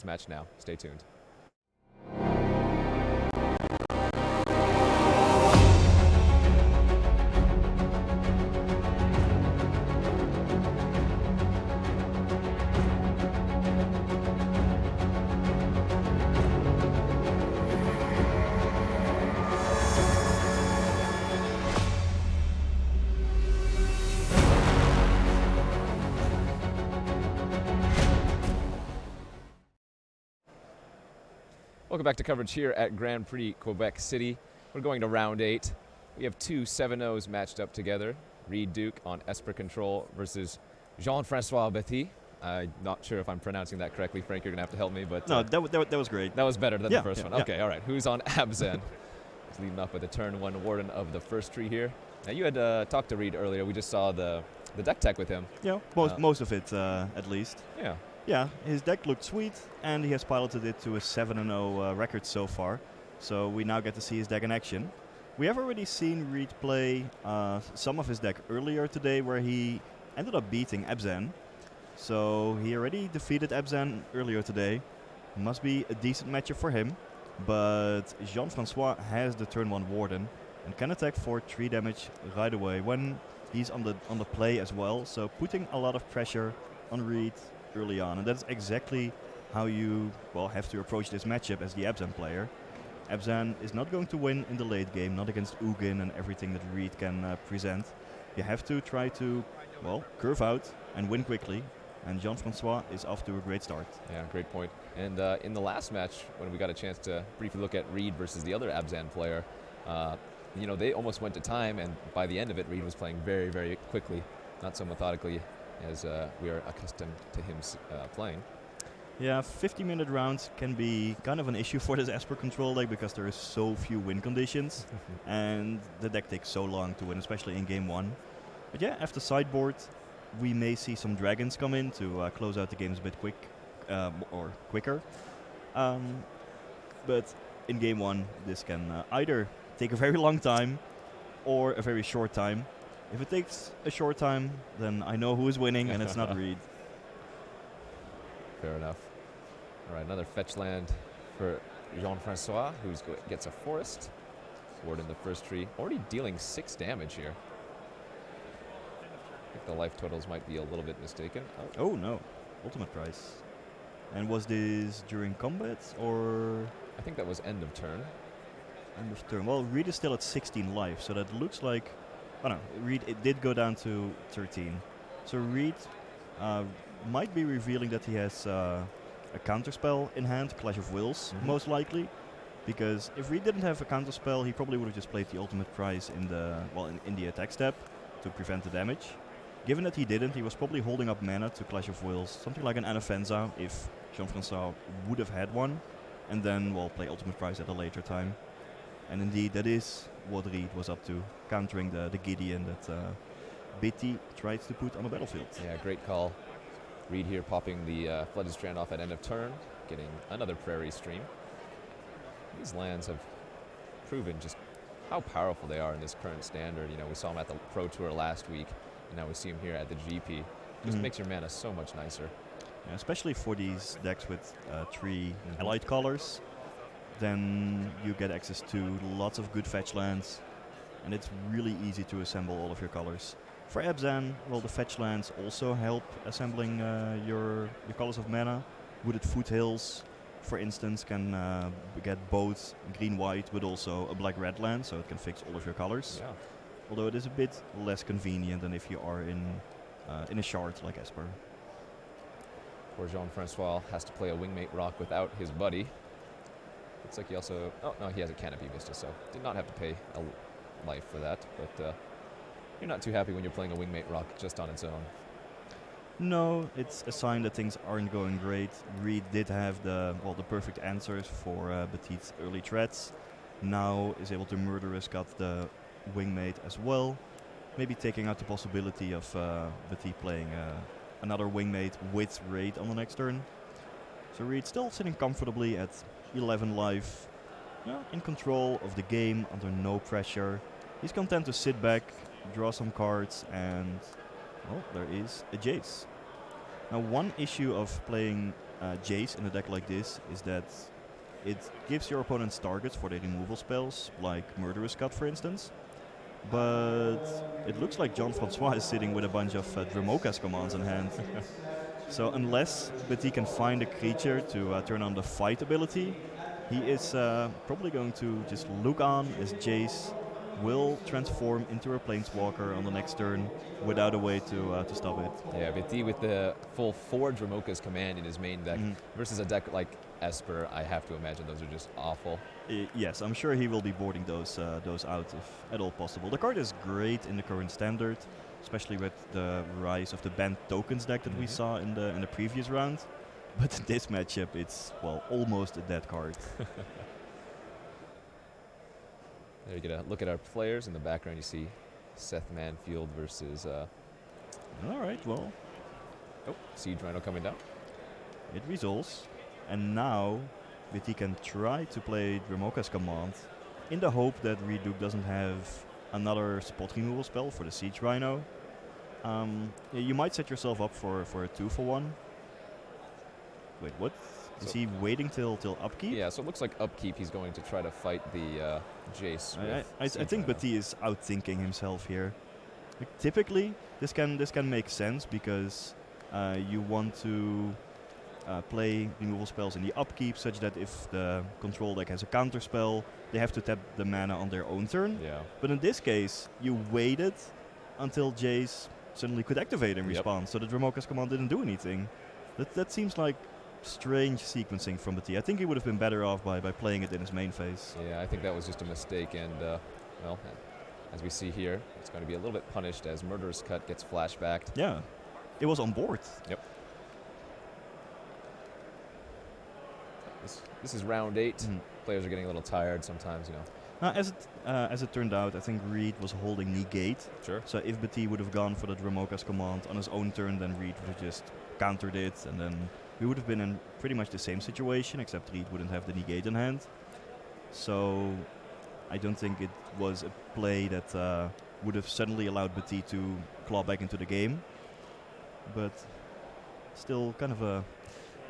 match now. Stay tuned. Welcome back to coverage here at Grand Prix Quebec City. We're going to round 8. We have two 7-0s matched up together. Reed Duke on Esper Control versus Jean-Francois Betty. I'm not sure if I'm pronouncing that correctly. Frank, you're going to have to help me. But no, that was great. That was better than the first one. Yeah. Okay, all right. Who's on Abzen? He's leading off with the turn 1 Warden of the first tree here. Now, you had talked to Reed earlier. We just saw the deck tech with him. Yeah, most of it at least. Yeah. Yeah, his deck looked sweet, and he has piloted it to a 7-0 record so far. So we now get to see his deck in action. We have already seen Reed play some of his deck earlier today, where he ended up beating Abzen. So he already defeated Abzen earlier today. Must be a decent matchup for him. But Jean-Francois has the turn 1 Warden and can attack for 3 damage right away when he's on the play as well. So putting a lot of pressure on Reed early on, and that's exactly how you have to approach this matchup as the Abzen player. Abzen is not going to win in the late game, not against Ugin and everything that Reed can present. You have to try to curve out and win quickly, and Jean-Francois is off to a great start. Yeah, great point. And in the last match, when we got a chance to briefly look at Reed versus the other Abzen player, they almost went to time, and by the end of it, Reed was playing very, very quickly, not so methodically as we are accustomed to him playing. Yeah, 50-minute rounds can be kind of an issue for this Esper Control deck because there is so few win conditions and the deck takes so long to win, especially in game 1. But yeah, after sideboard, we may see some dragons come in to close out the games a bit quicker. But in game 1, this can either take a very long time or a very short time. If it takes a short time, then I know who is winning, and it's not Reed. Fair enough. All right, another fetch land for Jean-Francois, who gets a forest. Ward in the first tree, already dealing 6 damage here. I think the life totals might be a little bit mistaken. Oh no, ultimate price. And was this during combat, or? I think that was end of turn. End of turn. Well, Reed is still at 16 life, so that looks like... Oh no, Reed, it did go down to 13. So Reed might be revealing that he has a counterspell in hand, Clash of Wills, most likely. Because if Reed didn't have a counterspell, he probably would have just played the ultimate prize in the attack step to prevent the damage. Given that he didn't, he was probably holding up mana to Clash of Wills, something like an Anafenza if Jean-Francois would have had one, and then play ultimate prize at a later time. And indeed, that is what Reed was up to, countering the Gideon that Betty tried to put on the battlefield. Yeah, great call. Reed here popping the Flooded Strand off at end of turn, getting another Prairie Stream. These lands have proven just how powerful they are in this current standard. We saw them at the Pro Tour last week, and now we see them here at the GP. Just makes your mana so much nicer. Yeah, especially for these decks with 3 allied colors. Then you get access to lots of good fetch lands, and it's really easy to assemble all of your colors. For Abzen, the fetch lands also help assembling your colors of mana. Wooded Foothills, for instance, can get both green-white but also a black-red land, so it can fix all of your colors. Yeah. Although it is a bit less convenient than if you are in a shard like Esper. Poor Jean-Francois has to play a Wingmate Rock without his buddy. Looks like he also... Oh, no, he has a Canopy Vista, so did not have to pay a life for that. But you're not too happy when you're playing a Wingmate Rock just on its own. No, it's a sign that things aren't going great. Reed did have the perfect answers for Betit's early threats. Now is able to Murderous got the Wingmate as well. Maybe taking out the possibility of Betit playing another Wingmate with Raid on the next turn. So Reed still sitting comfortably at 11 life, in control of the game, under no pressure. He's content to sit back, draw some cards, and there is a Jace. Now, one issue of playing Jace in a deck like this is that it gives your opponents targets for their removal spells, like Murderous Cut, for instance. But it looks like Jean-Francois is sitting with a bunch of Dromoka's commands in hand. So unless Betty can find a creature to turn on the fight ability, he is probably going to just look on as Jace will transform into a Planeswalker on the next turn without a way to stop it. Yeah, Betty with the full 4 Dromoka's command in his main deck Mhm. versus a deck like Esper, I have to imagine those are just awful. Yes, I'm sure he will be boarding those out if at all possible. The card is great in the current standard, especially with the rise of the banned tokens deck that we saw in the previous round. But in this matchup, it's almost a dead card. There you get a look at our players. In the background, you see Seth Manfield versus All right, well, Siege Rhino coming down. it resolves, and now Betty can try to play Dromoka's command in the hope that Reduke doesn't have another spot removal spell for the Siege Rhino. You might set yourself up for a 2-for-1. Wait, what? Is So- he waiting till upkeep? Yeah, so it looks like upkeep he's going to try to fight the Jace. I think Betty is outthinking himself here. Like, typically, this can make sense because you want to play removal spells in the upkeep such that if the control deck has a counter spell, they have to tap the mana on their own turn. Yeah. But in this case, you waited until Jace suddenly could activate in Yep. response, so the Dromoka's command didn't do anything. That seems like strange sequencing from Betty. I think he would have been better off by playing it in his main phase. Yeah, I think that was just a mistake, and well, as we see here, it's going to be a little bit punished as Murderous Cut gets flashbacked. Yeah, it was on board. Yep. This is round 8. Mhm. Players are getting a little tired sometimes, you know. As it turned out, I think Reed was holding negate. Sure. So if Betty would have gone for the Dromoka's command on his own turn, then Reed would have just countered it, and then we would have been in pretty much the same situation, except Reed wouldn't have the negate in hand. So I don't think it was a play that would have suddenly allowed Betty to claw back into the game. But still kind of a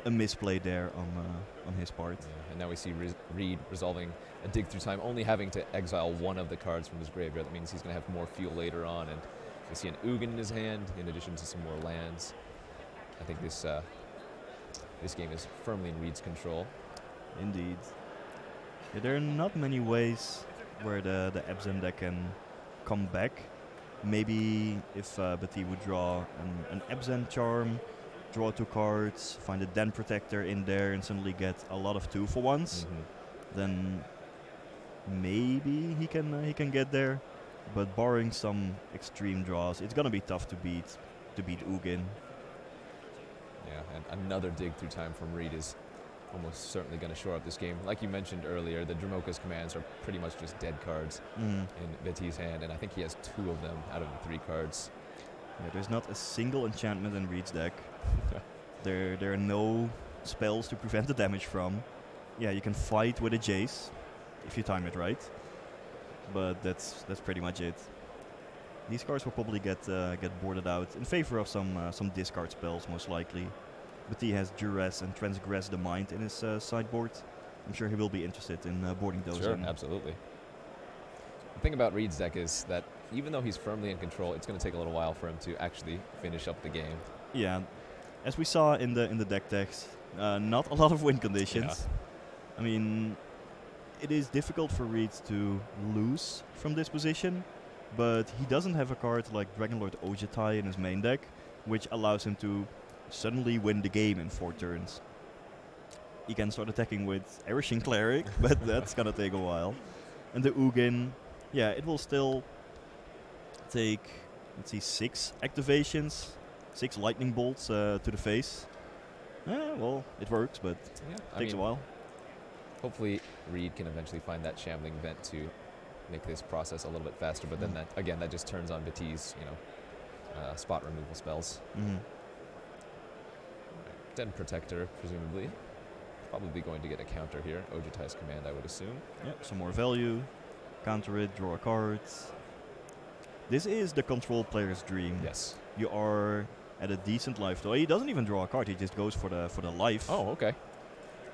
misplay there on his part. Yeah, and now we see Reed resolving a dig through time, only having to exile one of the cards from his graveyard. That means he's going to have more fuel later on, and we see an Ugin in his hand, in addition to some more lands. I think this game is firmly in Reed's control. Indeed. Yeah, there are not many ways where the Abzan deck can come back. Maybe if Betty would draw an Abzan Charm, draw 2 cards, find a Den Protector in there, and suddenly get a lot of 2-for-1s, then maybe he can get there. But barring some extreme draws, it's gonna be tough to beat Ugin. Yeah, and another dig through time from Reed is almost certainly going to shore up this game. Like you mentioned earlier, the Dromoka's commands are pretty much just dead cards in Betty's hand, and I think he has 2 of them out of the 3 cards. Yeah, there's not a single enchantment in Reed's deck. There are no spells to prevent the damage from. Yeah, you can fight with a Jace if you time it right, but that's pretty much it. These cards will probably get boarded out in favor of some discard spells, most likely. But he has Duress and Transgress the Mind in his sideboard. I'm sure he will be interested in boarding those Sure, in. absolutely. The thing about Reed's deck is that even though he's firmly in control, it's going to take a little while for him to actually finish up the game. Yeah, as we saw in the deck text, not a lot of win conditions. I mean, it is difficult for Reed to lose from this position, but he doesn't have a card like Dragonlord Ojutai in his main deck, which allows him to suddenly win the game in 4 turns. He can start attacking with Erishing Cleric, but that's gonna take a while. And the Ugin, yeah, it will still take, let's see, 6 activations, 6 lightning bolts to the face. Well, it works, but Yeah, takes a while. Hopefully, Reed can eventually find that shambling vent to make this process a little bit faster. But then that just turns on Betty's, spot removal spells. Den Protector, presumably, probably going to get a counter here. Ojutai's command, I would assume. Yeah, some more value, counter it, draw a card. This is the control player's dream. Yes. You are at a decent life. Though he doesn't even draw a card; he just goes for the life. Oh, okay.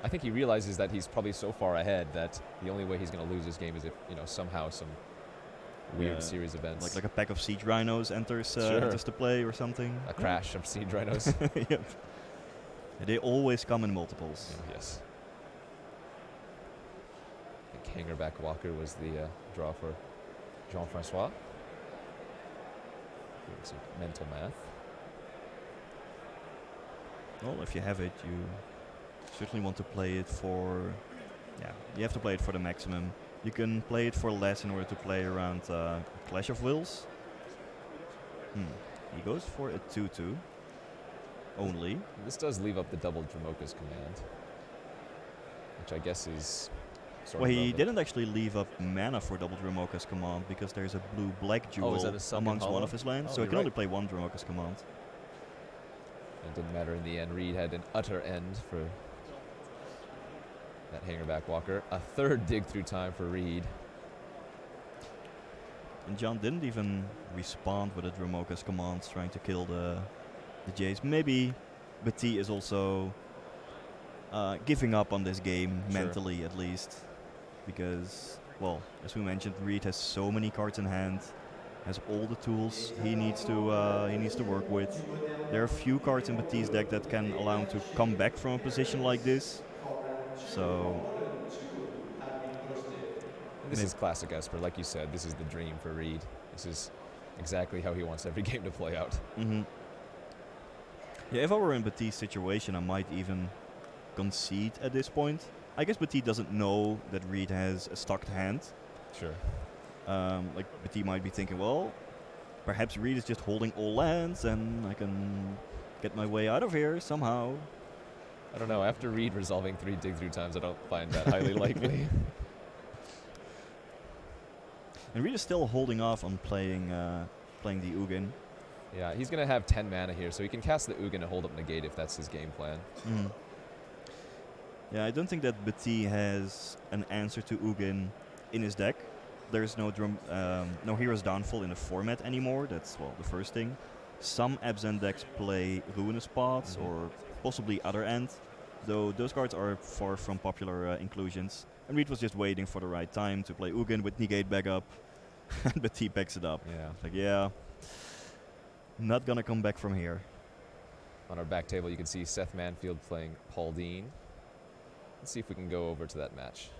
I think he realizes that he's probably so far ahead that the only way he's going to lose this game is if, somehow some weird series events. Like a pack of siege rhinos enters to play or something. A crash of siege rhinos. Yep. They always come in multiples. Oh, yes. I think Hangerback Walker was the draw for Jean-Francois. Doing some mental math. Well, if you have it, you certainly want to play it for... Yeah, you have to play it for the maximum. You can play it for less in order to play around Clash of Wills. He goes for a 2-2 only. This does leave up the double Dramoka's command, which I guess is sort well, of he relevant. didn't actually leave up mana for double Dramoka's command because there's a blue-black duel is that a sunken amongst one hollow? of his lands, Oh, so he you're can only right. play one Dramoka's command. It didn't matter in the end. Reed had an utter end for that Hangerback Walker. A third dig through time for Reed. And John didn't even respond with a Dramoka's commands trying to kill the Jays. Maybe Betty is also giving up on this game, Sure. mentally at least. Because, well, as we mentioned, Reed has so many cards in hand, has all the tools he needs to work with. There are a few cards in Betty's deck that can allow him to come back from a position like this. So This is classic Esper. Like you said, this is the dream for Reed. This is exactly how he wants every game to play out. yeah, if I were in Betty's situation, I might even concede at this point. I guess Betty doesn't know that Reed has a stocked hand. Sure. Like Betty might be thinking, well, perhaps Reed is just holding all lands and I can get my way out of here somehow. I don't know. After Reed resolving 3 dig through times, I don't find that highly likely. And Reed is still holding off on playing the Ugin. Yeah, he's going to have 10 mana here, so he can cast the Ugin and hold up Negate if that's his game plan. Yeah, I don't think that Betty has an answer to Ugin in his deck. There's no Hero's Downfall in the format anymore. That's, well, the first thing. Some Abzan decks play Ruinous Paths or possibly Other End, though those cards are far from popular inclusions. And Reed was just waiting for the right time to play Ugin with Negate back up, and Betty backs it up. Yeah. Like, yeah, not gonna come back from here. On our back table, you can see Seth Manfield playing Paul Dean. Let's see if we can go over to that match.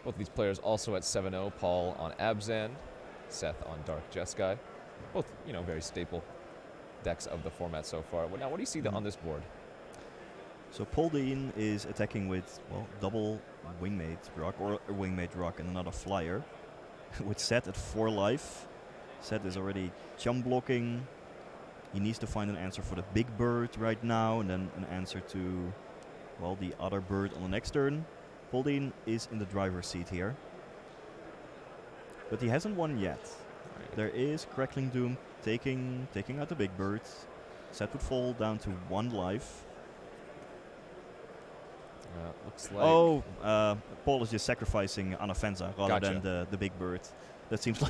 Both of these players also at 7-0. Paul on Abzan, Seth on Dark Jeskai. Both, very staple decks of the format so far. Now, what do you see on this board? So Paul Dean is attacking with, well, double Wingmate Rock or a Wingmate Rock and another flyer. With Seth at 4 life. Seth is already chum blocking. He needs to find an answer for the big bird right now and then an answer to, well, the other bird on the next turn. Paul Dean is in the driver's seat here. But he hasn't won yet. There is Crackling Doom taking out the big bird. Seth would fall down to 1 life. Looks like... Paul is just sacrificing Anafenza rather Gotcha. than the big bird. That seems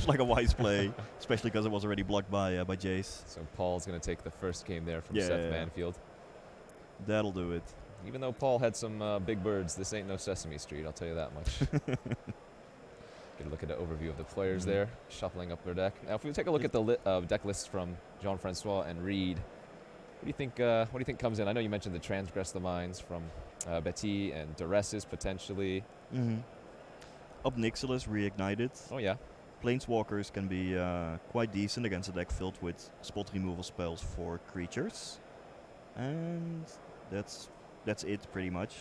like a wise play, especially because it was already blocked by Jace. So Paul's going to take the first game there from Seth Manfield. That'll do it. Even though Paul had some big birds, this ain't no Sesame Street, I'll tell you that much. Get a look at an overview of the players there, shuffling up their deck. Now, if we take a look at the deck lists from Jean-Francois and Reed, what do you think comes in? I know you mentioned the Transgress the Minds from Betty and Duresses potentially. Obnixilis Reignited. Oh yeah. Planeswalkers can be quite decent against a deck filled with spot removal spells for creatures. And that's it pretty much.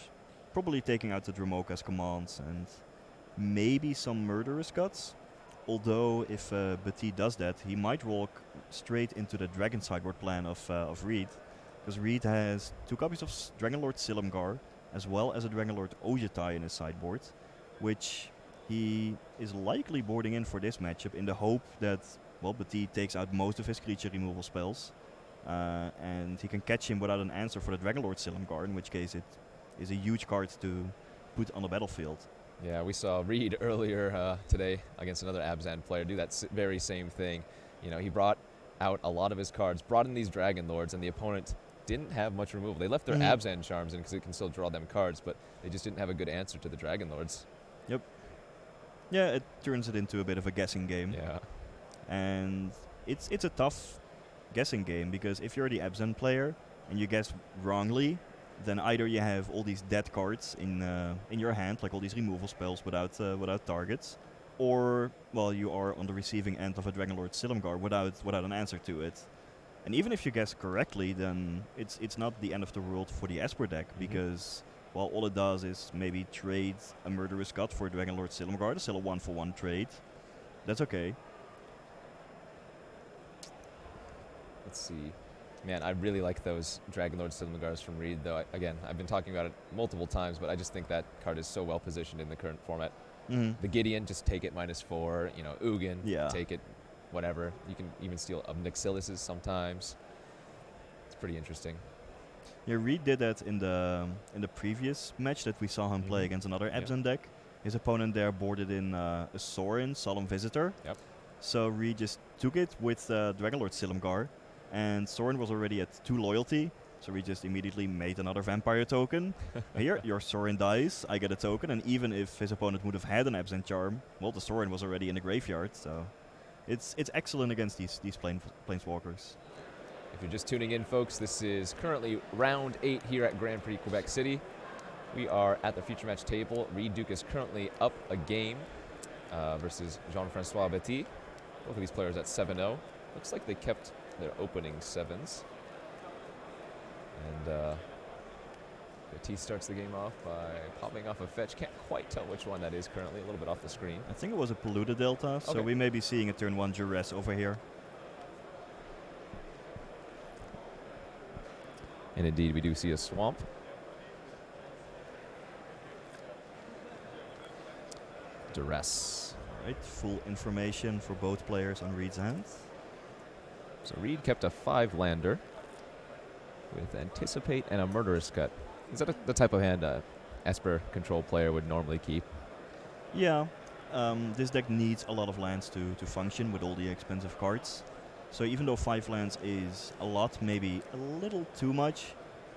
Probably taking out the Dramoka's commands and maybe some Murderous Guts. Although if Betty does that, he might walk straight into the Dragon sideboard plan of Reed. Because Reed has 2 copies of Dragonlord Silumgar as well as a Dragonlord Ojutai in his sideboard, which he is likely boarding in for this matchup in the hope that, well, Betty takes out most of his creature removal spells. And he can catch him without an answer for the Dragonlord Silumgar, in which case it is a huge card to put on the battlefield. Yeah, we saw Reed earlier today against another Abzan player do that very same thing. He brought out a lot of his cards, brought in these Dragon Lords, and the opponent didn't have much removal. They left their Abzan Charms in because it can still draw them cards, but they just didn't have a good answer to the Dragon Lords. Yep. Yeah, it turns it into a bit of a guessing game. Yeah. And it's a tough guessing game because if you're the Abzan player and you guess wrongly, then either you have all these dead cards in your hand, like all these removal spells without targets, or well, you are on the receiving end of a Dragonlord Silumgar without an answer to it. And even if you guess correctly, then it's not the end of the world for the Esper deck because well, all it does is maybe trade a Murderous Cut for Dragonlord Silumgar. It's still a 1-for-1 trade. That's okay. Let's see. Man, I really like those Dragonlord Silumgars from Reed, though. Again, I've been talking about it multiple times, but I just think that card is so well positioned in the current format. The Gideon, just take it -4. You know, Ugin, take it, whatever. You can even steal Nixilis's sometimes. It's pretty interesting. Yeah, Reed did that in the previous match that we saw him play against another Abzan deck. His opponent there boarded in a Sorin, Solemn Visitor. Yep. So Reed just took it with Dragonlord Silumgar, and Sorin was already at 2 loyalty, so we just immediately made another vampire token. Here, your Sorin dies, I get a token, and even if his opponent would have had an Absent Charm, well, the Sorin was already in the graveyard, so it's excellent against these planeswalkers. If you're just tuning in, folks, this is currently round 8 here at Grand Prix Quebec City. We are at the feature match table. Reed Duke is currently up a game versus Jean-Francois Betty. Both of these players at 7-0. Looks like they kept their opening 7s. And Betty starts the game off by popping off a fetch. Can't quite tell which one that is currently, a little bit off the screen. I think it was a Polluted Delta, so we may be seeing a turn 1 Duress over here. And indeed, we do see a Swamp. Duress. Right, full information for both players on Reed's hand. So Reed kept a 5-lander with Anticipate and a Murderous Cut. Is that the type of hand a Esper control player would normally keep? Yeah, this deck needs a lot of lands to function with all the expensive cards. So even though 5 lands is a lot, maybe a little too much,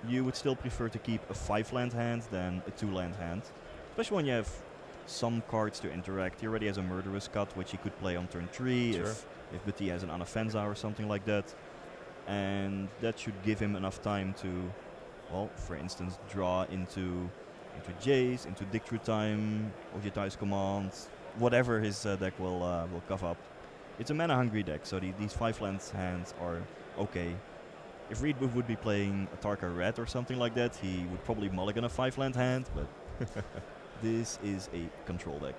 you would still prefer to keep a 5-land hand than a 2-land hand. Especially when you have some cards to interact. He already has a Murderous Cut, which he could play on turn 3 if Betty has an Anafenza or something like that. And that should give him enough time to, well, for instance, draw into Jace, into Dig Through Time, Ojitai's Command, whatever his deck will cover up. It's a mana-hungry deck, so these 5-land hands are okay. If Reed would be playing a Tarka Red or something like that, he would probably mulligan a 5-land hand, but this is a control deck.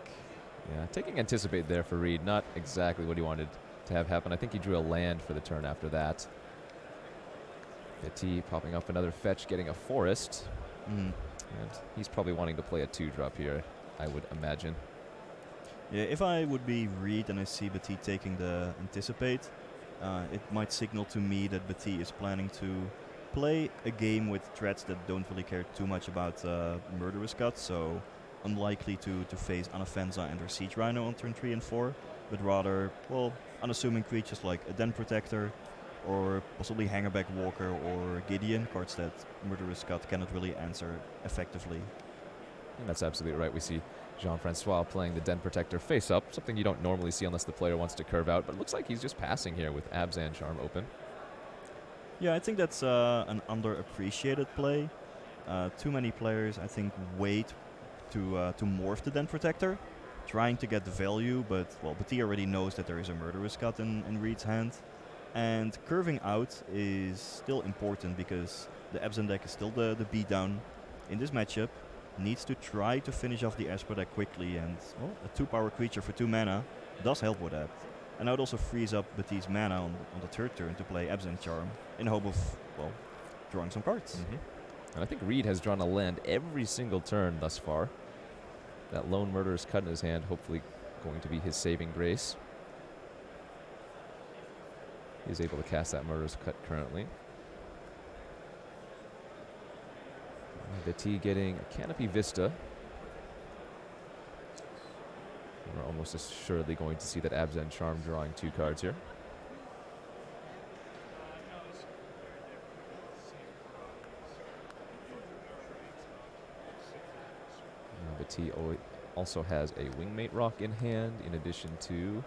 Yeah, taking Anticipate there for Reed, not exactly what he wanted to have happen. I think he drew a land for the turn after that. Betty popping up another fetch, getting a Forest. And he's probably wanting to play a 2-drop here, I would imagine. Yeah, if I would be Reed and I see Betty taking the Anticipate, it might signal to me that Betty is planning to play a game with threats that don't really care too much about Murderous Cut, so unlikely to face Anafenza and her Siege Rhino on turn 3 and 4, but rather, well, unassuming creatures like a Den Protector or possibly Hangerback Walker or Gideon, cards that Murderous Cut cannot really answer effectively. And that's absolutely right. We see Jean-Francois playing the Den Protector face up, something you don't normally see unless the player wants to curve out, but it looks like he's just passing here with Abzan Charm open. Yeah, I think that's an underappreciated play. Too many players, I think, wait to morph the Den Protector, trying to get the value, but, well, Betty already knows that there is a Murderous Cut in Reed's hand. And curving out is still important because the Abzan deck is still the beatdown in this matchup. Needs to try to finish off the Esper deck quickly, and well, a 2-power creature for 2 mana does help with that. And now it also frees up Betty's mana on the 3rd turn to play Absent Charm in hope of, well, drawing some cards. And I think Reed has drawn a land every single turn thus far. That lone Murderous Cut in his hand, hopefully going to be his saving grace. He's able to cast that Murderous Cut currently. Betty getting a Canopy Vista. We're almost assuredly going to see that Abzan Charm drawing 2 cards here. And Petit also has a Wingmate Rock in hand, in addition to,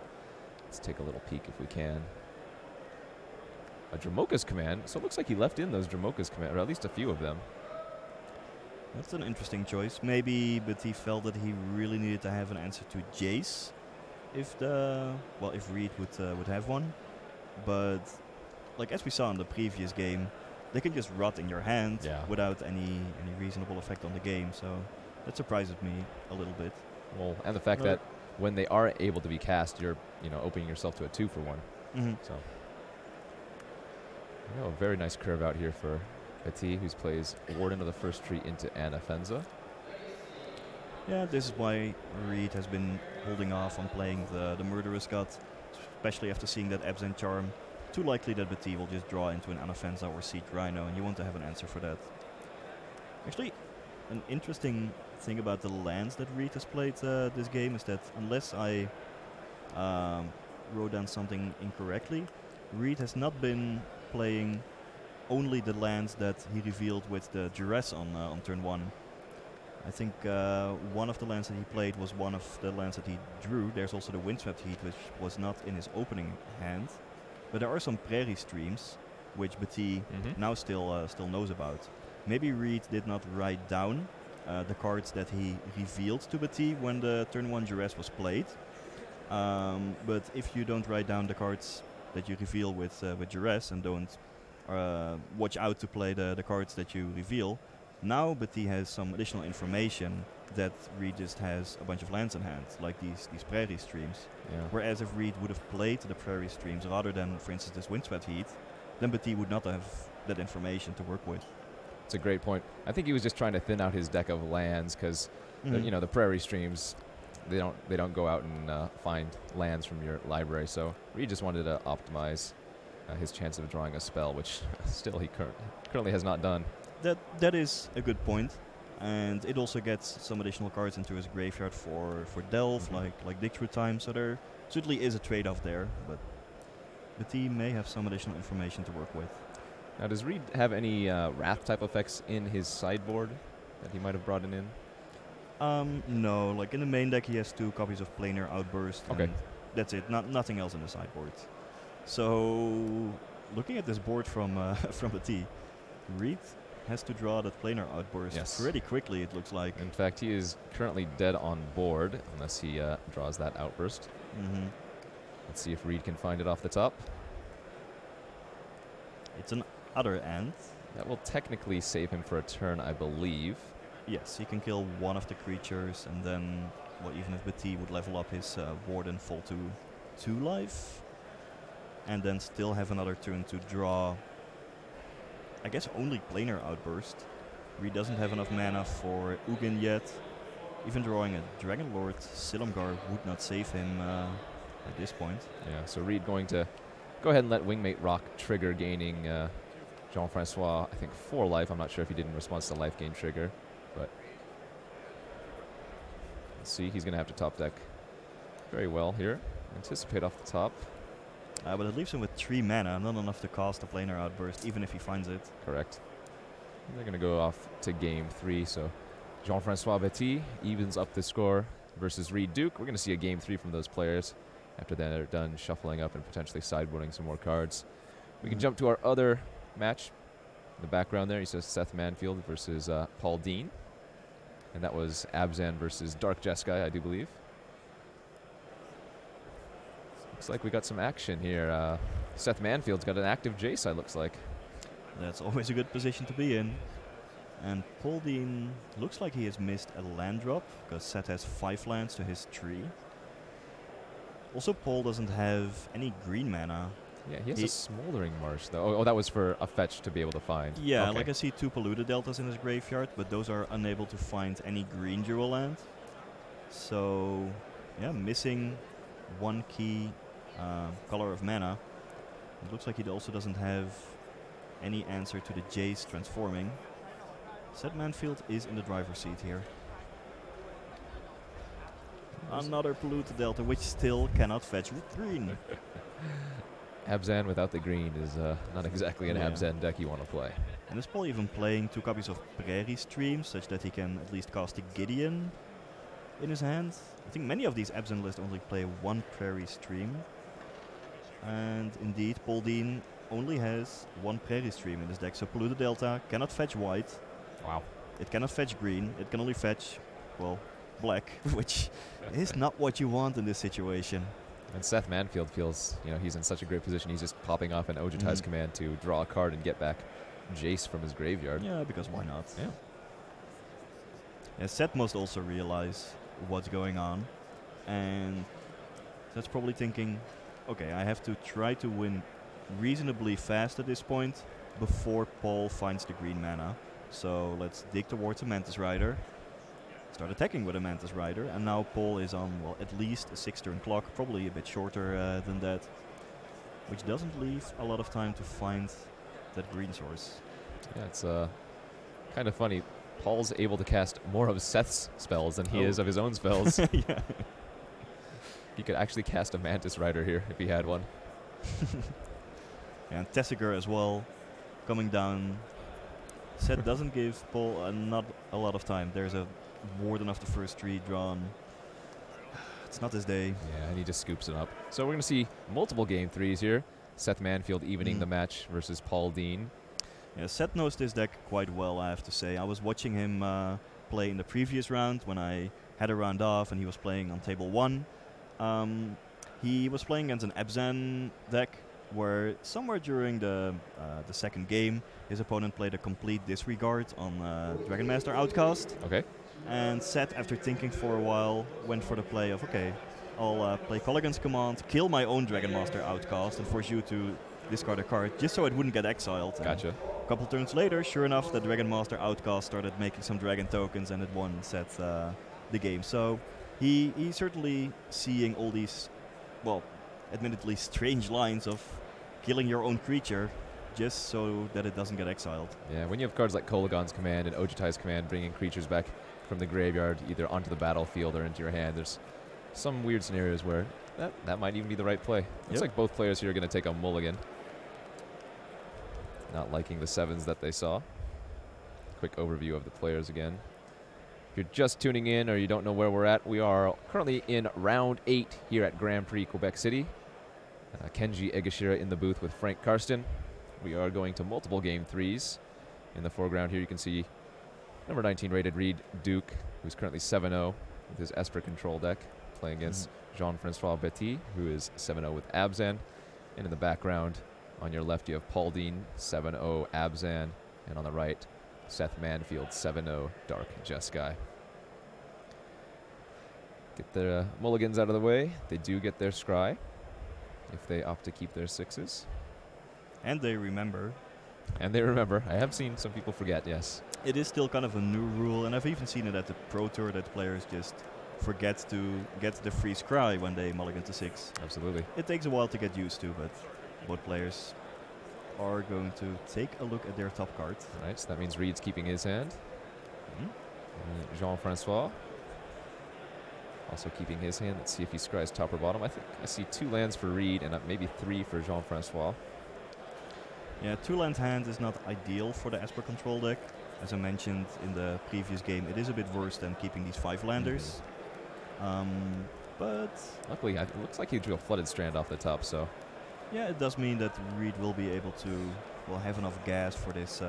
let's take a little peek if we can, a Dramoka's Command. So it looks like he left in those Dramoka's Command, or at least a few of them. That's an interesting choice. Maybe, but he felt that he really needed to have an answer to Jace, if Reed would have one. But like as we saw in the previous game, they can just rot in your hand without any reasonable effect on the game. So that surprises me a little bit. Well, and the fact that when they are able to be cast, you're opening yourself to a 2-for-1. Mm-hmm. So a very nice curve out here for Petit, who plays Warden of the First Tree into Anafenza. Yeah, this is why Reed has been holding off on playing the Murderous God, especially after seeing that Absent Charm. Too likely that Petit will just draw into an Anafenza or Siege Rhino, and you want to have an answer for that. Actually, an interesting thing about the lands that Reed has played this game is that unless I wrote down something incorrectly, Reed has not been playing only the lands that he revealed with the Duress on turn 1. I think one of the lands that he played was one of the lands that he drew. There's also the Windswept Heat, which was not in his opening hand. But there are some Prairie Streams, which Petit now still knows about. Maybe Reed did not write down the cards that he revealed to Petit when the turn 1 Duress was played. But if you don't write down the cards that you reveal with Duress and don't watch out to play the cards that you reveal, now Petit has some additional information that Reed just has a bunch of lands in hand, like these Prairie Streams. Yeah. Whereas if Reed would have played the Prairie Streams rather than, for instance, this Windswept Heat, then Petit would not have that information to work with. It's a great point. I think he was just trying to thin out his deck of lands because, the Prairie Streams, they don't go out and find lands from your library. So Reed just wanted to optimize his chance of drawing a spell, which still he currently has not done. That is a good point, and it also gets some additional cards into his graveyard for Delve, like Dig Through Time. So there certainly is a trade-off there, but Petit may have some additional information to work with. Now, does Reed have any Wrath type effects in his sideboard that he might have brought in? No, like in the main deck he has 2 copies of Planar Outburst. Okay. And that's it, nothing else in the sideboard. So, looking at this board from Petit, Reed has to draw that Planar Outburst pretty quickly, it looks like. In fact, he is currently dead on board unless he draws that Outburst. Let's see if Reed can find it off the top. It's an other end. That will technically save him for a turn, I believe. Yes, he can kill one of the creatures, and then, even if Petit would level up his Warden, fall to 2 life, and then still have another turn to draw, I guess, only Planar Outburst. Reed doesn't have enough mana for Ugin yet. Even drawing a Dragon Lord Silumgar would not save him at this point. Yeah, so Reed going to go ahead and let Wingmate Rock trigger, gaining Jean-Francois, I think, 4 life. I'm not sure if he did in response to life gain trigger, but let's see. He's going to have to top deck very well here. Anticipate off the top. But it leaves him with 3 mana, not enough to cast a Planar Outburst, even if he finds it. Correct. They're going to go off to game 3, so Jean-Francois Petit evens up the score versus Reed Duke. We're going to see a game 3 from those players after they're done shuffling up and potentially sideboarding some more cards. We can jump to our other match. In the background there, he says Seth Manfield versus Paul Dean. And that was Abzan versus Dark Jeskai, I do believe. Looks like we got some action here. Seth Manfield's got an active Jace, looks like. That's always a good position to be in. And Paul Dean looks like he has missed a land drop, because Seth has 5 lands to his 3. Also, Paul doesn't have any green mana. Yeah, he has a Smoldering Marsh, though. Oh, that was for a fetch to be able to find. Yeah, like I see 2 Polluted Deltas in his graveyard, but those are unable to find any green dual land. So, yeah, missing 1 key color of mana. It looks like he also doesn't have any answer to the Jace transforming. Seth Manfield is in the driver's seat here. Another Polluted Delta, which still cannot fetch with green. Abzan without the green is not exactly an Abzan deck you want to play. And is Paul even playing 2 copies of Prairie Stream, such that he can at least cast a Gideon in his hand. I think many of these Absent lists only play one Prairie Stream. And indeed, Paul Dean only has one Prairie Stream in his deck. So Polluted Delta cannot fetch white. Wow. It cannot fetch green. It can only fetch, well, black, which is not what you want in this situation. And Seth Manfield feels, he's in such a great position. He's just popping off an Ojutai's command to draw a card and get back Jace from his graveyard. Yeah, because why not? Yeah. Seth must also realize what's going on. And Seth's probably thinking, okay, I have to try to win reasonably fast at this point before Paul finds the green mana. So let's dig towards a Mantis Rider. Start attacking with a Mantis Rider, and now Paul is on, well, at least a 6-turn clock, probably a bit shorter than that, which doesn't leave a lot of time to find that green source. Yeah, it's kind of funny. Paul's able to cast more of Seth's spells than he is of his own spells. Yeah. He could actually cast a Mantis Rider here if he had one. And Tessiger as well, coming down. Seth doesn't give Paul not a lot of time. There's a Warden of the First Tree drawn. It's not his day. Yeah, and he just scoops it up. So we're going to see multiple game threes here. Seth Manfield evening the match versus Paul Dean. Yeah, Seth knows this deck quite well, I have to say. I was watching him play in the previous round when I had a round off and he was playing on table 1. He was playing against an Abzan deck where somewhere during the second game his opponent played a complete disregard on Dragon Master Outcast. Okay. And Seth, after thinking for a while, went for the play of, okay, I'll play Colligan's Command, kill my own Dragon Master Outcast, and force you to discard a card, just so it wouldn't get exiled. Gotcha. A couple turns later, sure enough, the Dragon Master Outcast started making some dragon tokens, and it won Seth the game. So he's certainly seeing all these, well, admittedly strange lines of killing your own creature just so that it doesn't get exiled. Yeah, when you have cards like Kolaghan's Command and Ojutai's Command bringing creatures back from the graveyard either onto the battlefield or into your hand, there's some weird scenarios where that might even be the right play. Looks like both players here are going to take a mulligan. Not liking the 7s that they saw. Quick overview of the players again. If you're just tuning in or you don't know where we're at, we are currently in round 8 here at Grand Prix Quebec City. Kenji Egashira in the booth with Frank Karsten. We are going to multiple game threes. In the foreground here you can see number 19 rated Reed Duke, who's currently 7-0 with his Esper control deck, playing against Jean-Francois Betty, who is 7-0 with Abzan. And in the background, on your left, you have Paul Dean, 7-0 Abzan. And on the right, Seth Manfield, 7-0 Dark Jeskai. Get their mulligans out of the way. They do get their scry if they opt to keep their 6s. And they remember. And they remember. I have seen some people forget, yes. It is still kind of a new rule, and I've even seen it at the Pro Tour that players just forget to get the free scry when they mulligan to 6. Absolutely. It takes a while to get used to, but both players are going to take a look at their top card. All right, so that means Reed's keeping his hand. Jean-Francois also keeping his hand. Let's see if he scries top or bottom. I think I see 2 lands for Reed and maybe 3 for Jean-Francois. Yeah, 2-land hand is not ideal for the Esper control deck. As I mentioned in the previous game, it is a bit worse than keeping these 5-landers. But luckily, it looks like he drew a Flooded Strand off the top, so yeah, it does mean that Reed will be able to, well, have enough gas for this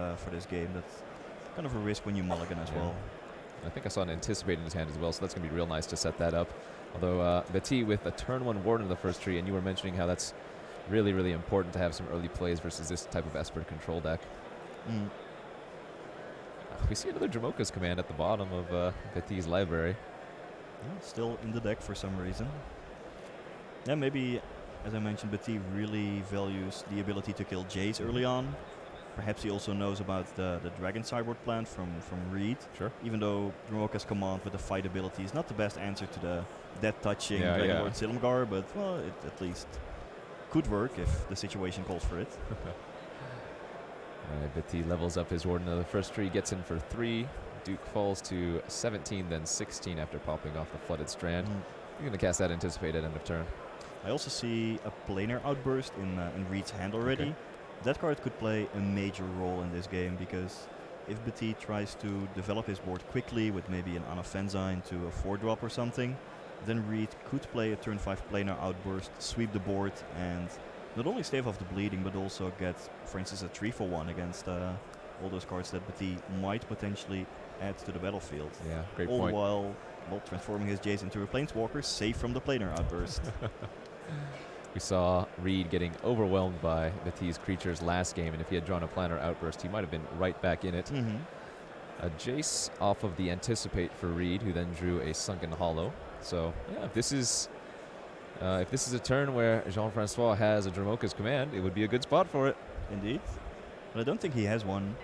game. That's kind of a risk when you mulligan as well. I think I saw an Anticipate in his hand as well, so that's going to be real nice to set that up. Although Betty with a turn 1 Warden of the first tree, and you were mentioning how that's really, really important to have some early plays versus this type of Esper control deck. We see another Dramoka's Command at the bottom of Betty's library. Yeah, still in the deck for some reason. Yeah, maybe, as I mentioned, Betty really values the ability to kill Jace early on. Perhaps he also knows about the Dragon Cyborg plan from Reed. Sure. Even though Dramoka's Command with the fight ability is not the best answer to the death-touching Dragon Lord Silumgar, but, well, it at least could work if the situation calls for it. Betty levels up his Warden of the first tree, gets in for 3. Duke falls to 17, then 16 after popping off the Flooded Strand. You're going to cast that Anticipate at end of turn. I also see a Planar Outburst in Reed's hand already. That card could play a major role in this game because if Petit tries to develop his board quickly with maybe an unoffensive into a 4-drop or something, then Reed could play a turn 5 planar outburst, sweep the board, and not only stave off the bleeding, but also get, for instance, a 3-for-1 against all those cards that Petit might potentially add to the battlefield. Yeah, great all point. while transforming his Jace into a planeswalker, safe from the planar outburst. We saw Reed getting overwhelmed by Betty's creatures last game, and if he had drawn a planar outburst, he might have been right back in it. A Jace off of the Anticipate for Reed, who then drew a Sunken Hollow. So, yeah, if this is a turn where Jean-Francois has a Dramoka's Command, it would be a good spot for it. Indeed. But I don't think he has one.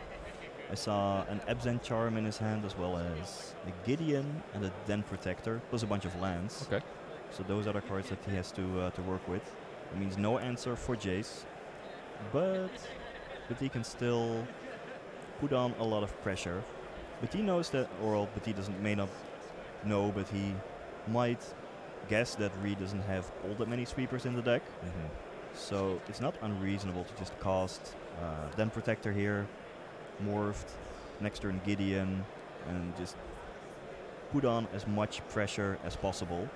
I saw an Absent Charm in his hand, as well as a Gideon and a Den Protector, plus a bunch of lands. Okay. So those are the cards that he has to work with. It means no answer for Jace, but he can still put on a lot of pressure. But he knows that, or but he may not know, but he might guess that Reed doesn't have all that many sweepers in the deck. So it's not unreasonable to just cast Den Protector here, Morphed, next turn Gideon, and just put on as much pressure as possible.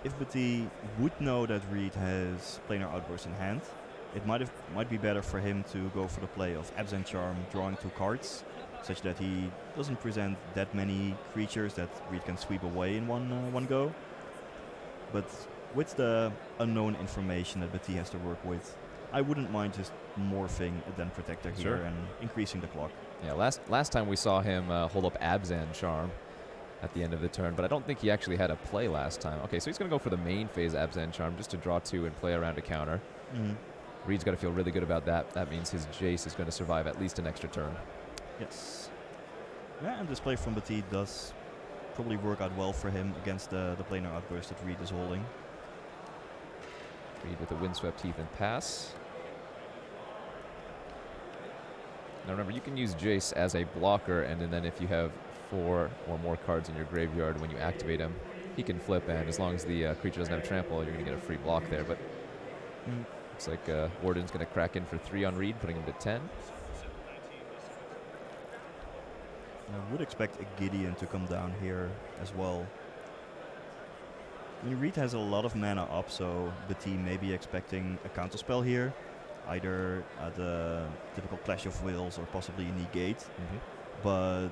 If Petit would know that Reed has Planar Outburst in hand, it might be better for him to go for the play of Absent Charm, drawing 2 cards, such that he doesn't present that many creatures that Reed can sweep away in one go. But with the unknown information that Petit has to work with, I wouldn't mind just morphing a Den Protector here and increasing the clock. Yeah, last time we saw him hold up Abzan Charm at the end of the turn, but I don't think he actually had a play last time. Okay, so he's going to go for the main phase Abzan Charm just to draw 2 and play around a counter. Reed's got to feel really good about that. That means his Jace is going to survive at least an extra turn. Yes. Yeah, and this play from Petit does probably work out well for him against the Planar Outburst that Reed is holding. Reed with a Windswept Heath and pass. Now remember, you can use Jace as a blocker, and then if you have 4 or more cards in your graveyard when you activate him, he can flip, and as long as the creature doesn't have trample, you're going to get a free block there. But looks like Warden's going to crack in for 3 on Reed, putting him to 10. I would expect a Gideon to come down here as well. I mean, Reed has a lot of mana up, so Petit may be expecting a counterspell here, either the typical Clash of Wills or possibly a Negate. But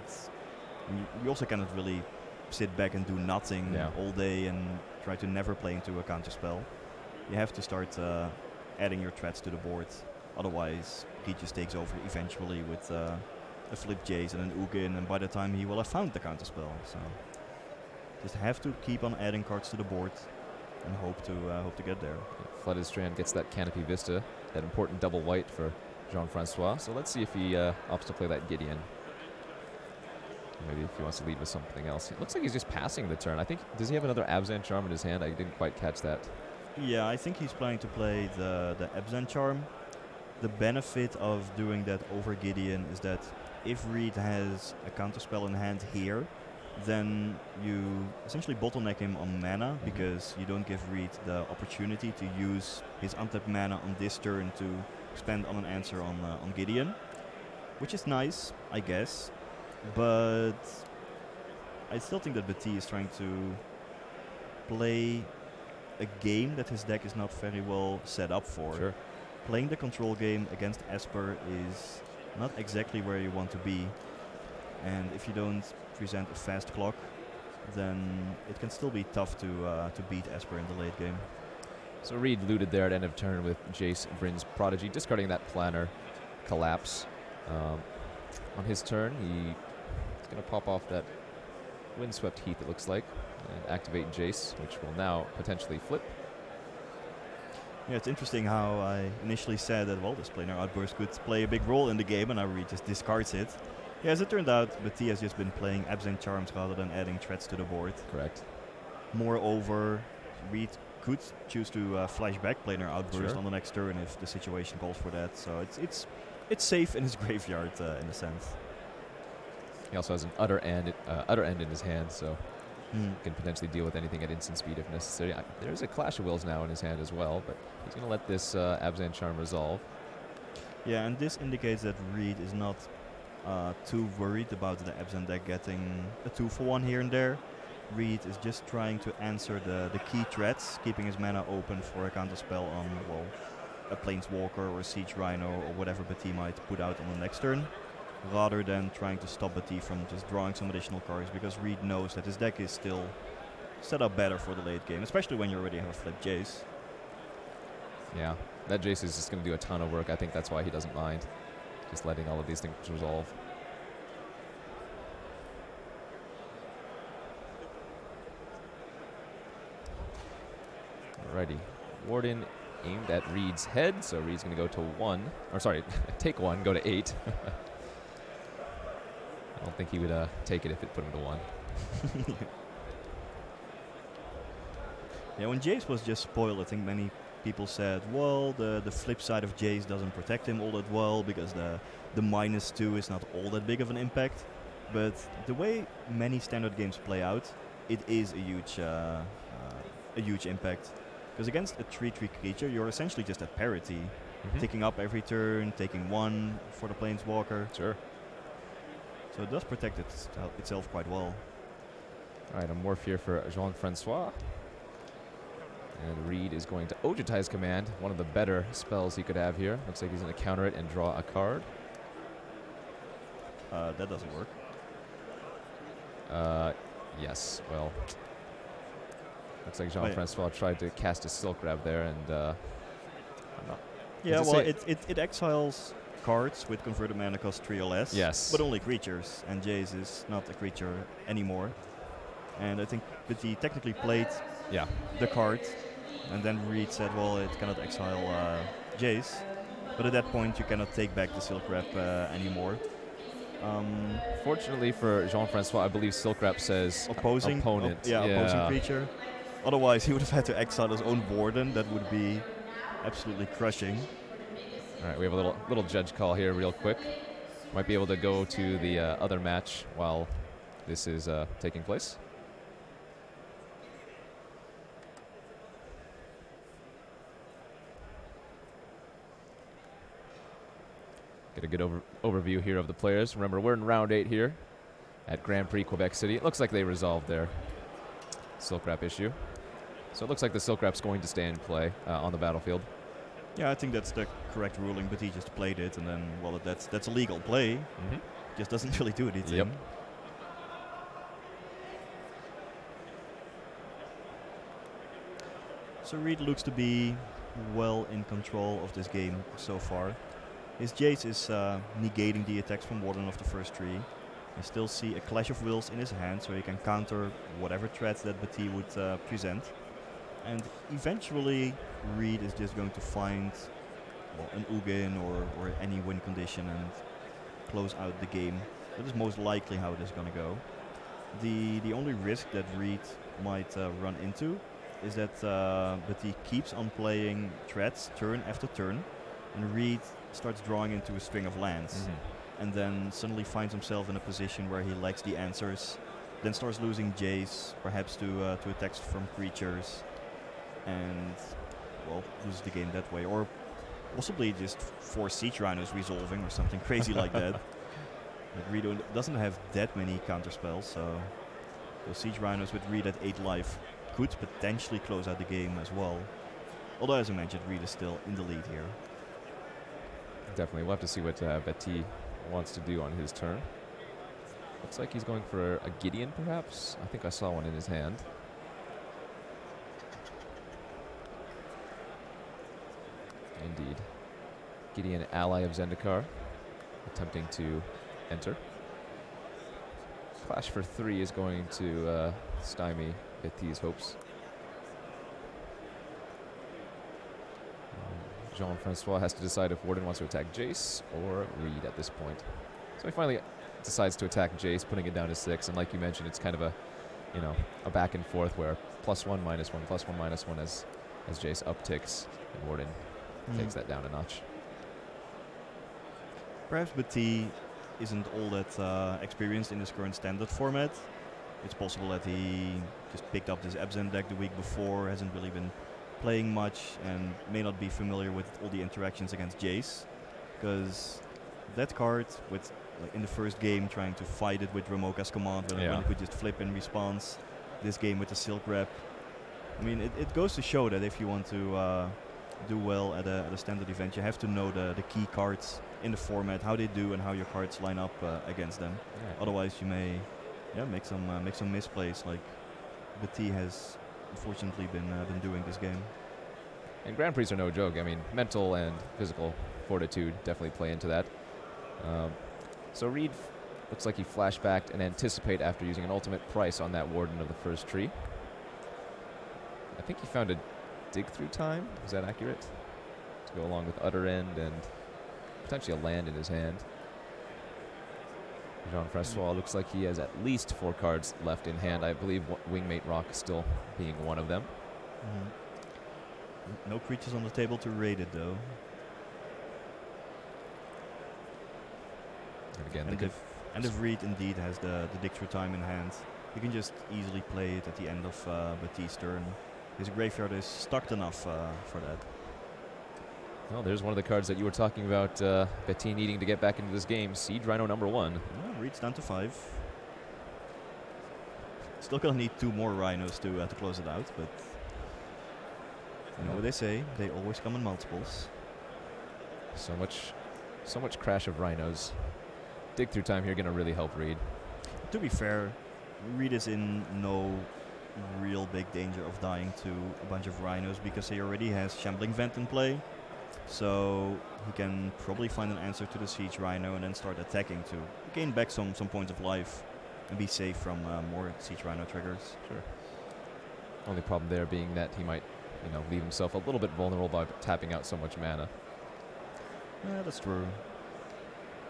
you also cannot really sit back and do nothing all day and try to never play into a counterspell. You have to start adding your threats to the board, otherwise he just takes over eventually with a Flip Jace and an Ugin, and by the time he will have found the counterspell. So just have to keep on adding cards to the board and hope to get there. Flooded Strand gets that Canopy Vista, that important double white for Jean-Francois. So let's see if he opts to play that Gideon. Maybe if he wants to lead with something else. It looks like he's just passing the turn. I think, does he have another Abzan Charm in his hand? I didn't quite catch that. Yeah, I think he's planning to play the Abzan Charm. The benefit of doing that over Gideon is that if Reed has a counterspell in hand here, then you essentially bottleneck him on mana, because you don't give Reed the opportunity to use his untapped mana on this turn to expand on an answer on Gideon, which is nice, I guess. But I still think that Petit is trying to play a game that his deck is not very well set up for. Sure. Playing the control game against Esper is not exactly where you want to be, and if you don't present a fast clock, then it can still be tough to beat Esper in the late game. So Reed looted there at end of turn with Jace, Vryn's Prodigy, discarding that Planner Collapse. On his turn, he's going to pop off that Windswept Heath, it looks like, and activate Jace, which will now potentially flip. Yeah, it's interesting how I initially said that, well, this Planar Outburst could play a big role in the game, and now Reed just discards it. Yeah, as it turned out, Petit has just been playing Absent Charms rather than adding threats to the board. Correct. Moreover, Reed could choose to flash back Planar Outburst on the next turn if the situation calls for that. So it's safe in his graveyard in a sense. He also has an Utter End in his hand, so can potentially deal with anything at instant speed if necessary. There's a Clash of Wills now in his hand as well, but he's going to let this Abzan Charm resolve. Yeah, and this indicates that Reed is not too worried about the Absent deck getting a 2-for-1 here and there. Reed is just trying to answer the key threats, keeping his mana open for a counterspell on, well, a Planeswalker or a Siege Rhino or whatever Bati might put out on the next turn, rather than trying to stop Bati from just drawing some additional cards, because Reed knows that his deck is still set up better for the late game, especially when you already have a flip Jace. Yeah, that Jace is just going to do a ton of work. I think that's why he doesn't mind just letting all of these things resolve. Alrighty, Warden aimed at Reed's head, so Reed's going to go to 1. Or sorry, take 1, go to 8. I don't think he would take it if it put him to 1. Yeah, when Jace was just spoiled, I think many people said, well, the flip side of Jace doesn't protect him all that well because the -2 is not all that big of an impact. But the way many standard games play out, it is a huge impact. Because against a 3/3 creature, you're essentially just at parity, ticking up every turn, taking 1 for the Planeswalker. Sure. So it does protect itself quite well. Alright, a morph here for Jean-Francois. And Reed is going to Ojutai's Command, one of the better spells he could have here. Looks like he's going to counter it and draw a card. That doesn't work. Yes, well. Looks like Jean-Francois tried to cast a Silk Grab there, and I'm not. Yeah, well, it exiles cards with converted mana cost 3 or less. Yes. But only creatures, and Jace is not a creature anymore. And I think that he technically played the card, and then Reed said, well, it cannot exile Jace. But at that point, you cannot take back the Silk Grab anymore. Fortunately for Jean-Francois, I believe Silk Grab says opposing opponent. Opposing creature. Otherwise, he would have had to exile his own Warden. That would be absolutely crushing. All right, we have a little judge call here real quick. Might be able to go to the other match while this is taking place. Get a good overview here of the players. Remember, we're in round 8 here at Grand Prix Quebec City. It looks like they resolved their Silk Grab issue. So it looks like the Silk Grab's going to stay in play on the battlefield. Yeah, I think that's the correct ruling, but he just played it, and then, well, that's a legal play. Just doesn't really do anything. Yep. So Reed looks to be well in control of this game so far. His Jace is negating the attacks from Warden of the first 3. I still see a Clash of Wills in his hand, so he can counter whatever threats that Bati would present. And eventually, Reed is just going to find an Ugin or any win condition and close out the game. That is most likely how it is going to go. The only risk that Reed might run into is that Bati keeps on playing threats turn after turn, and Reed starts drawing into a string of lands, and then suddenly finds himself in a position where he lacks the answers, then starts losing Jace, perhaps to attacks from creatures, and, well, loses the game that way. Or possibly just 4 Siege Rhinos resolving or something crazy like that. But Reed doesn't have that many counterspells, so those Siege Rhinos with Reed at 8 life could potentially close out the game as well. Although, as I mentioned, Reed is still in the lead here. Definitely. We'll have to see what Bati wants to do on his turn. Looks like he's going for a Gideon, perhaps. I think I saw one in his hand. Indeed. Gideon, ally of Zendikar, attempting to enter. Clash for 3 is going to stymie Bati's hopes. Jean-Francois has to decide if Warden wants to attack Jace or Reed at this point. So he finally decides to attack Jace, putting it down to 6. And like you mentioned, it's kind of a back and forth where +1, -1, +1, -1 as Jace upticks, and Warden takes that down a notch. Perhaps Bati isn't all that experienced in this current standard format. It's possible that he just picked up this Absent deck the week before, hasn't really been playing much, and may not be familiar with all the interactions against Jace, because that card with like in the first game trying to fight it with Ramoka's command when it could just flip in response. This game with the Silk Wrap. I mean, it goes to show that if you want to do well at a standard event, you have to know the key cards in the format, how they do and how your cards line up against them. Yeah. Otherwise, you may make some misplays like Betty has unfortunately been doing this game. And Grand Prix are no joke. I mean, mental and physical fortitude definitely play into that. So Reed looks like he flashbacked and anticipate after using an ultimate price on that Warden of the first tree. I think he found a dig through time. Is that accurate? To go along with Utter End and potentially a land in his hand. Jean-Francois looks like he has at least 4 cards left in hand. I believe Wingmate Rock still being one of them. No creatures on the table to raid it though. And again, if Reed indeed has the dig through time in hand, he can just easily play it at the end of Betty's turn. His graveyard is stocked enough for that. Well, there's one of the cards that you were talking about, Betty needing to get back into this game. Siege Rhino number 1. Yeah, Reed's down to 5. Still gonna need 2 more Rhinos to close it out, but you know what they say, they always come in multiples. So much crash of Rhinos. Dig through time here gonna really help Reed. To be fair, Reed is in no real big danger of dying to a bunch of Rhinos because he already has Shambling Vent in play. So he can probably find an answer to the Siege Rhino and then start attacking to gain back some points of life and be safe from more Siege Rhino triggers. Sure. Only problem there being that he might, leave himself a little bit vulnerable by tapping out so much mana. Yeah, that's true.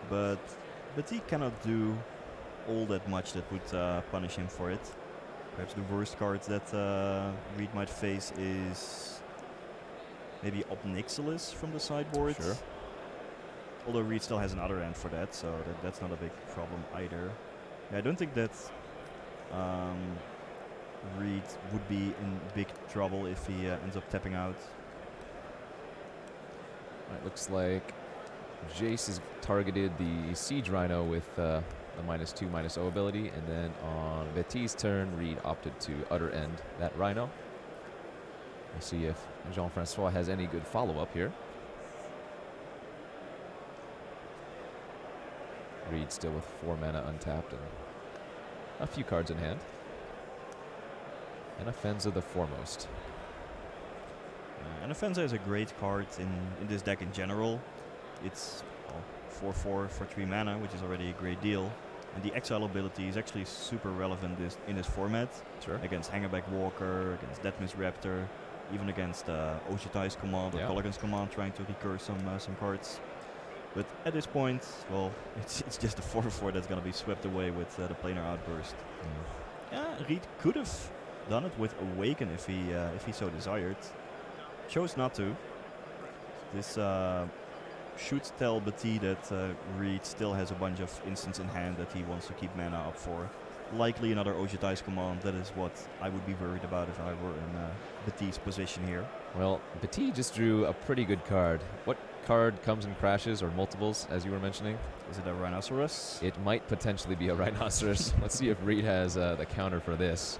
But he cannot do all that much that would punish him for it. Perhaps the worst card that Reed might face is maybe Obnixilis from the sideboard. Sure. Although Reed still has another end for that, so that's not a big problem either. Yeah, I don't think that Reed would be in big trouble if he ends up tapping out. Right, looks like Jace has targeted the Siege Rhino with the -2, -0 ability, and then on Betty's turn, Reed opted to Utter End that Rhino. We'll see if Jean-Francois has any good follow-up here. Reed still with 4 mana untapped and a few cards in hand. And Offensa the foremost. And Offensa is a great card in this deck in general. It's 4/4 for 3 mana, which is already a great deal. And the exile ability is actually super relevant in this format. Sure. Against Hangerback Walker, against Deathmiss Raptor, even against Oshitai's command or Colligan's command trying to recur some cards. But at this point, well, it's just a 4/4 that's going to be swept away with the Planar Outburst. Yeah, Reed could have done it with Awaken if he so desired. Chose not to. This should tell Betty that Reed still has a bunch of instants in hand that he wants to keep mana up for. Likely another Oshitai's command. That is what I would be worried about if I were in Betty's position here. Well, Betty just drew a pretty good card. What card comes in crashes or multiples, as you were mentioning? Is it a Rhinoceros? It might potentially be a Rhinoceros. Let's see if Reed has the counter for this.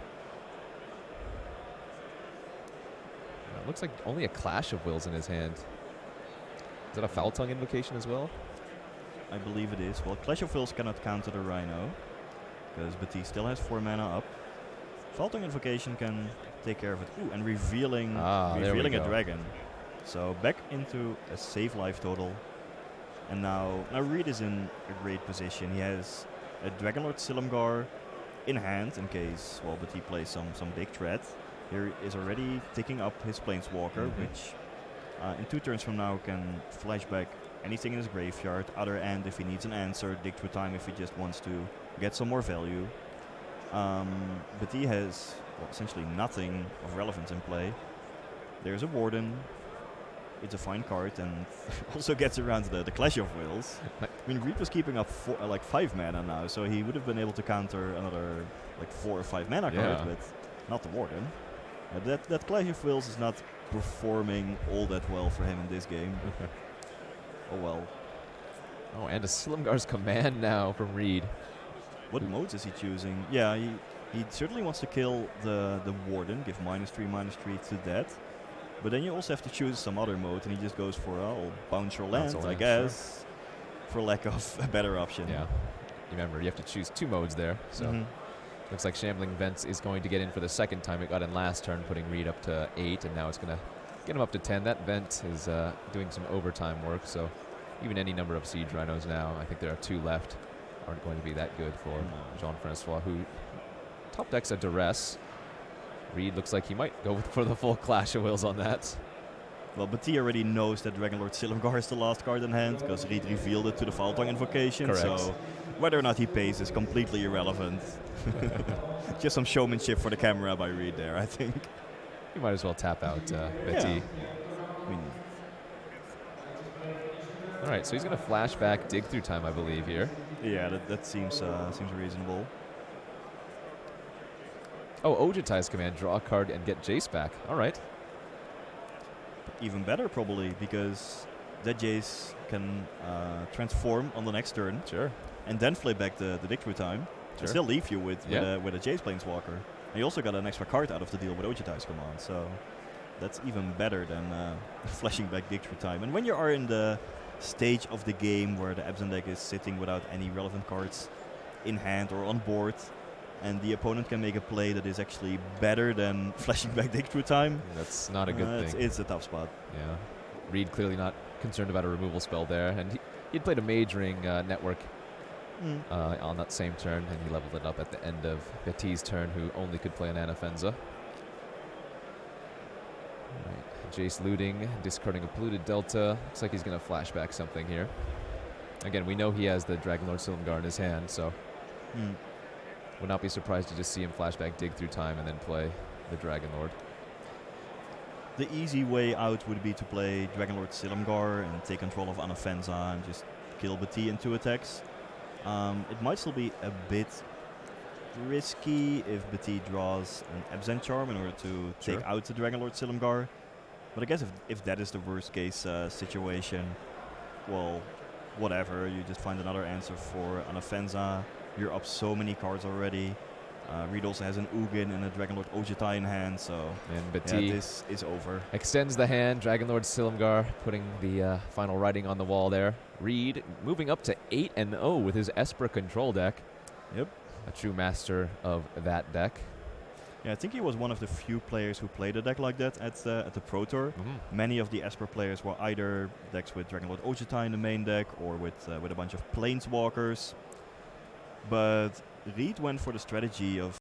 It looks like only a Clash of Wills in his hand. Is that a Foul Tongue invocation as well? I believe it is. Well, Clash of Wills cannot counter the Rhino, because Betty still has 4 mana up. Foul Tongue invocation can take care of it. Ooh, and revealing a dragon. So back into a safe life total. And now Reed is in a great position. He has a Dragonlord Silumgar in hand in case, well, Betty plays some big threat. Here is already ticking up his Planeswalker, which in 2 turns from now can flashback anything in his graveyard. Other end if he needs an answer, dig through time if he just wants to get some more value. But he has essentially nothing of relevance in play. There's a Warden. It's a fine card and also gets around the Clash of Wills. I mean, Reed was keeping up 5 mana now, so he would have been able to counter another 4 or 5 mana card, but not the Warden. That Clash of Wills is not performing all that well for him in this game. Oh well. Oh, and a Silumgar's command now from Reed. What modes is he choosing? Yeah, he certainly wants to kill the Warden, give -3/-3 to that. But then you also have to choose some other mode, and he just goes for, oh, bounce your Bounce land, a I land, guess, for lack of a better option. Yeah. Remember, you have to choose 2 modes there. So looks like Shambling Vents is going to get in for the second time. It got in last turn, putting Reed up to 8, and now it's going to get him up to 10. That Vent is doing some overtime work, so even any number of Siege Rhinos now, I think there are 2 left, aren't going to be that good for Jean-Francois, who top decks a Duress. Reed looks like he might go for the full Clash of Wills on that. Well, Bati already knows that Dragonlord Silumgar is the last card in hand, because Reed revealed it to the Faltong invocation, Correct. so whether or not he pays is completely irrelevant. Just some showmanship for the camera by Reed there, I think. You might as well tap out Betty. Yeah. I mean, All right, so he's going to flash back Dig Through Time, I believe, here. yeah, that seems reasonable. Oh, Ojutai's command, draw a card and get Jace back. All right. Even better, probably, because that Jace can transform on the next turn. Sure. And then flip back the Dig Through Time. Sure. And still leave you with Yeah. a Jace Planeswalker. And you also got an extra card out of the deal with Ojutai's command, so that's even better than flashing back Dig Through Time. And when you are in the stage of the game where the Absent deck is sitting without any relevant cards in hand or on board, and the opponent can make a play that is actually better than flashing back Dig Through Time, That's not a good thing. it's a tough spot. Yeah. Reed clearly not concerned about a removal spell there. And he'd played a majoring network on that same turn, and he leveled it up at the end of Betty's turn, who only could play an Anafenza. Right. Jace looting, discarding a polluted Delta. Looks like he's going to flash back something here. Again, we know he has the Dragonlord Silumgar in his hand, so would not be surprised to just see him flashback Dig Through Time and then play the Dragonlord. The easy way out would be to play Dragonlord Silumgar and take control of Anafenza and just kill Bati in 2 attacks. It might still be a bit risky if Bati draws an Absent Charm in order to take out the Dragonlord Silumgar. But I guess if that is the worst case situation, well, whatever. You just find another answer for Anafenza. You're up so many cards already. Reed also has an Ugin and a Dragonlord Ojutai in hand, so And Betty this is over. extends the hand. Dragonlord Silumgar putting the final writing on the wall there. Reed moving up to 8-0 with his Esper control deck. Yep. A true master of that deck. Yeah, I think he was one of the few players who played a deck like that at the Pro Tour. Many of the Esper players were either decks with Dragonlord Ojutai in the main deck or with a bunch of Planeswalkers. But Reed went for the strategy of